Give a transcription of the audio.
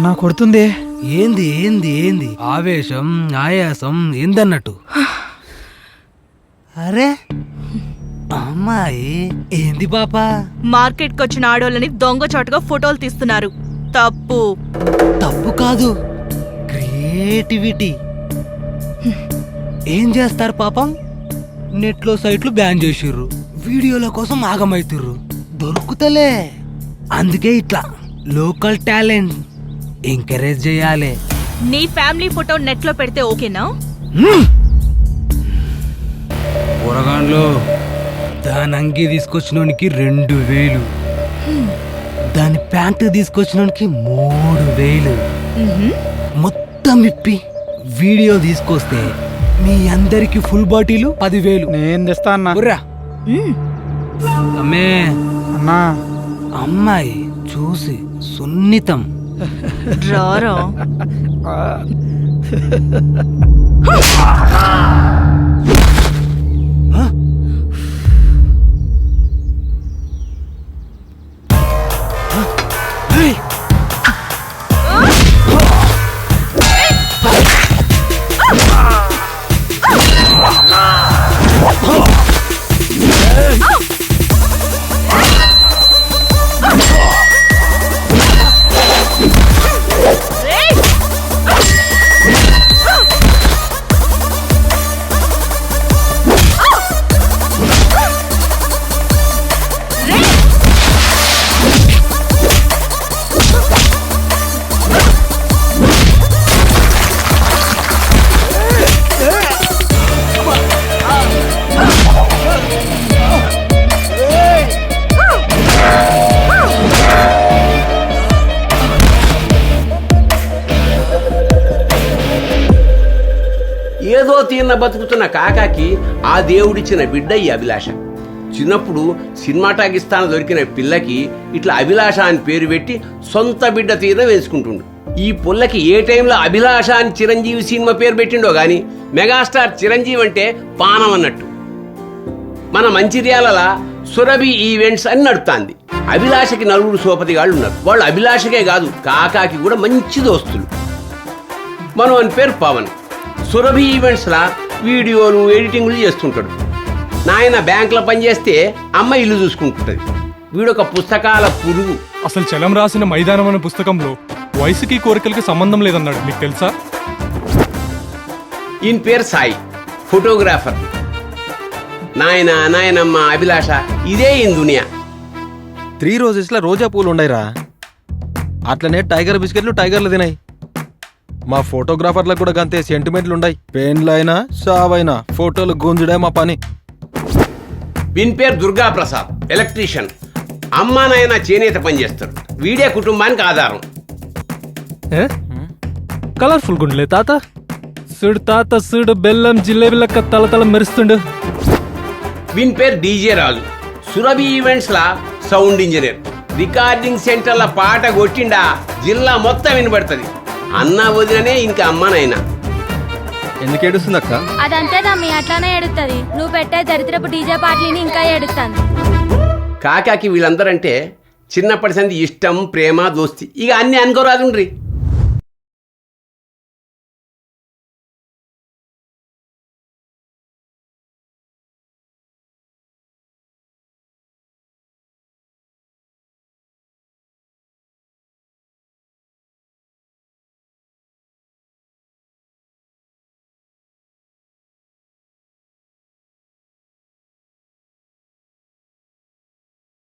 నా కొడుతుంది. ఏంది ఏంది ఏంది ఆవేశం ఆయాసం ఏందన్నట్టు? అరే అమ్మాయి ఏంది పాపా? మార్కెట్కి వచ్చిన ఆడోళ్ళని దొంగచాటుగా ఫోటోలు తీస్తున్నారు. తప్పు. తప్పు కాదు, క్రియేటివిటీ. ఏం చేస్తారు పాపం? నెట్లో సైట్లు బ్యాన్ చేసిర్రు, వీడియోల కోసం ఆగమైతుర్రు, దొరుకుతలే. అందుకే ఇట్లా లోకల్ టాలెంట్ ఎంకరేజ్ చేయాలి. నీ ఫ్యామిలీ ఫోటో నెట్ లో పెడితే ఓకేనా? కూరగాన్లో దాని అంగి తీసుకొచ్చినోనికి 2000, దాని ప్యాంటు తీసుకొచ్చినోనికి 3000. మొత్తం ఇప్పి వీడియో తీసుకొస్తే మీ అందరికి ఫుల్ బాటిల్ 10,000. నేను తెస్తా అన్నా. అమ్మే అన్నా, అమ్మాయి చూసి సున్నితం. రారా. ఏదో తీరిన బతుకుతున్న కాకాకి ఆ దేవుడిచ్చిన బిడ్డ ఈ అభిలాష. చిన్నప్పుడు సినిమాటాకిస్తాన దొరికిన పిల్లకి ఇట్లా అభిలాష అని పేరు పెట్టి సొంత బిడ్డ తీరిన వేసుకుంటుండు. ఈ పుల్లకి ఏ టైంలో అభిలాష అని చిరంజీవి సినిమా పేరు పెట్టిండో గాని మెగాస్టార్ చిరంజీవి అంటే పానం అన్నట్టు. మన మంచిర్యాల సురభి ఈవెంట్స్ అని నడుపుతాంది. అభిలాషకి 4 సోపతిగాళ్ళు ఉన్నారు. వాళ్ళు అభిలాషకే కాదు, కాకాకి కూడా మంచి దోస్తులు. మనం అని పేరు పవన్. సురభి ఈవెంట్స్ లా వీడియోలు ఎడిటింగ్లు చేస్తుంటాడు. నాయన బ్యాంకులో పనిచేస్తే అమ్మ ఇల్లు చూసుకుంటుంటది. వీడొక పుస్తకాల పురుగు. అసలు చలం రాసిన మైదానం అనే పుస్తకంలో వయసుకి కోరికలకి సంబంధం లేదన్నాడు, మీకు తెలుసా? ఈయన పేరు సాయి, ఫోటోగ్రాఫర్. నాయన నాయనమ్మ అభిలాష ఇదే ఈయన దునియా. 3 రోజెస్లో రోజా పూలు ఉండయిరా. అట్లనే టైగర్ బిస్కెట్లు టైగర్లు తినాయి. మా ఫోటోగ్రాఫర్లకు కూడా గంతే సెంటిమెంట్లు ఉన్నాయి. పెన్లైనా సావైనా ఫోటోలు గుంజుడే మా పని. వీని పేరు దుర్గా ప్రసాద్, ఎలక్ట్రీషియన్. అమ్మా నాయన చేనేత పనిచేస్తాడు. వీడే కుటుంబానికి ఆధారం. కలర్ఫుల్ గుండెలే తాత. సుడు తాత సుడు, బెల్లం జిలేబీ లెక్క తలతల మెరుస్తుండు. వీని పేరు డీజే రాజు, సురభి ఈవెంట్స్ లా సౌండ్ ఇంజనీర్. రికార్డింగ్ సెంటర్ల పాట కొట్టిండా జిల్లా మొత్తం వినబడుతుంది. అన్న వదిననే ఇంకా అమ్మనైనా. ఎందుకు ఏడుస్తుంది అక్క? అదంతే తమ్మి, అట్లానే ఏడుతుంది. నువ్వు పెట్టే దరిద్రపు డీజే పాటలని ఇంకా ఏడుస్తాను. కాకాకి వీళ్ళందరంటే చిన్నప్పటి సంది ఇష్టం, ప్రేమ, దోస్తి. ఇక అన్ని అనుకోరాదుండ్రి.